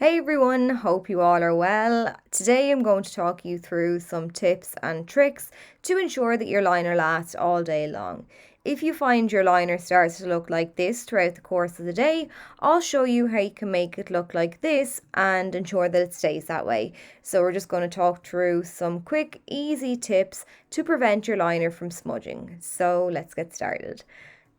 Hey everyone, hope you all are well. Today I'm going to talk you through some tips and tricks to ensure that your liner lasts all day long. If you find your liner starts to look like this throughout the course of the day, I'll show you how you can make it look like this and ensure that it stays that way. So we're just going to talk through some quick, easy tips to prevent your liner from smudging. So let's get started.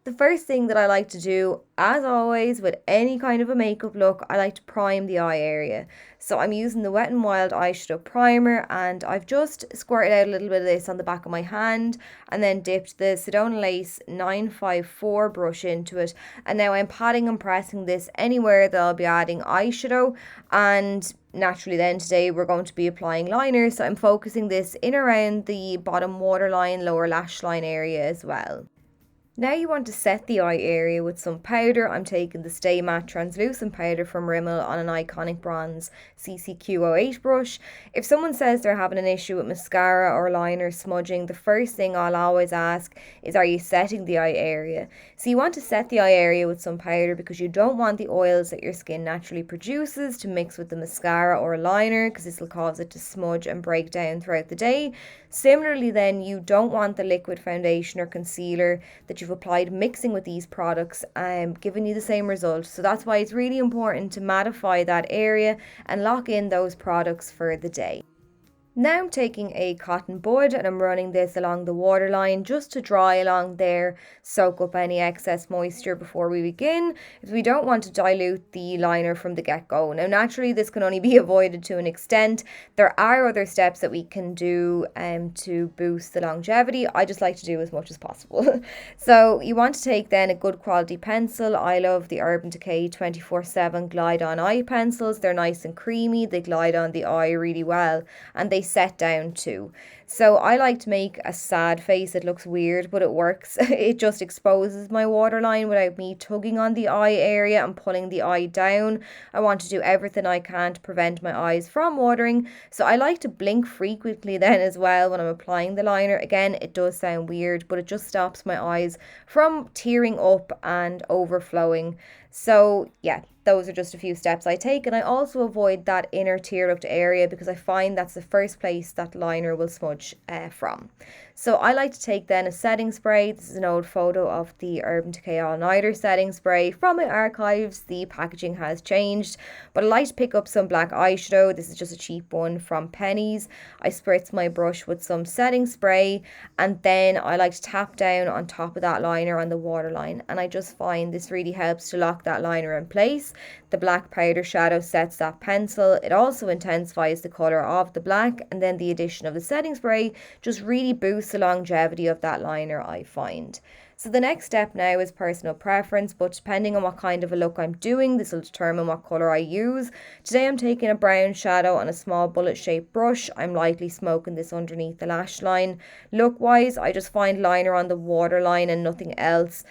The first thing that I like to do, as always, with any kind of a makeup look, I like to prime the eye area. So I'm using the Wet n Wild eyeshadow primer, and I've just squirted out a little bit of this on the back of my hand and then dipped the Sedona Lace 954 brush into it. And now I'm patting and pressing this anywhere that I'll be adding eyeshadow, and naturally then today we're going to be applying liner, so I'm focusing this in around the bottom waterline, lower lash line area as well. Now you want to set the eye area with some powder. I'm taking the Stay Matte Translucent Powder from Rimmel on an Iconic Bronze CCQ08 brush. If someone says they're having an issue with mascara or liner smudging, the first thing I'll always ask is, are you setting the eye area? So you want to set the eye area with some powder because you don't want the oils that your skin naturally produces to mix with the mascara or liner, because this will cause it to smudge and break down throughout the day. Similarly then, you don't want the liquid foundation or concealer that you've applied mixing with these products giving you the same result. So that's why it's really important to mattify that area and lock in those products for the day. Now I'm taking a cotton bud and I'm running this along the waterline just to dry along there, soak up any excess moisture before we begin, as we don't want to dilute the liner from the get-go. Now naturally this can only be avoided to an extent. There are other steps that we can do to boost the longevity. I just like to do as much as possible. So you want to take then a good quality pencil. I love the Urban Decay 24/7 Glide On Eye pencils. They're nice and creamy, they glide on the eye really well, and they set down too. So I like to make a sad face. It looks weird, but it works. It just exposes my waterline without me tugging on the eye area and pulling the eye down. I want to do everything I can to prevent my eyes from watering. So I like to blink frequently then as well when I'm applying the liner. Again, it does sound weird, but it just stops my eyes from tearing up and overflowing. So yeah, those are just a few steps I take, and I also avoid that inner tear duct area because I find that's the first place that liner will smudge from. So I like to take then a setting spray. This is an old photo of the Urban Decay All Nighter setting spray from my archives. The packaging has changed, but I like to pick up some black eyeshadow. This is just a cheap one from Penny's. I spritz my brush with some setting spray, and then I like to tap down on top of that liner on the waterline, and I just find this really helps to lock that liner in place. The black powder shadow sets that pencil. It also intensifies the colour of the black, and then the addition of the setting spray just really boosts the longevity of that liner, I find. So the next step now is personal preference, but depending on what kind of a look I'm doing, this will determine what colour I use. Today I'm taking a brown shadow on a small bullet shaped brush. I'm lightly smoking this underneath the lash line. Look wise, I just find liner on the waterline and nothing else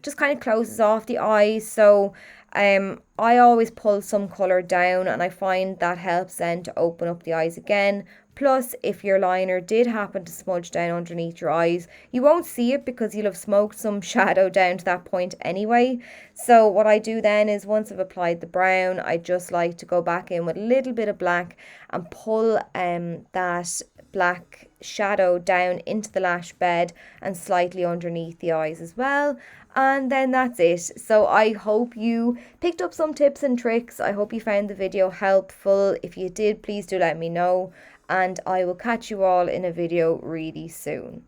just kind of closes off the eyes. So I always pull some colour down, and I find that helps then to open up the eyes again. Plus, if your liner did happen to smudge down underneath your eyes, you won't see it because you'll have smoked some shadow down to that point anyway. So what I do then is, once I've applied the brown, I just like to go back in with a little bit of black and pull that black shadow down into the lash bed and slightly underneath the eyes as well. And then that's it. So I hope you picked up some tips and tricks. I hope you found the video helpful. If you did, please do let me know, and I will catch you all in a video really soon.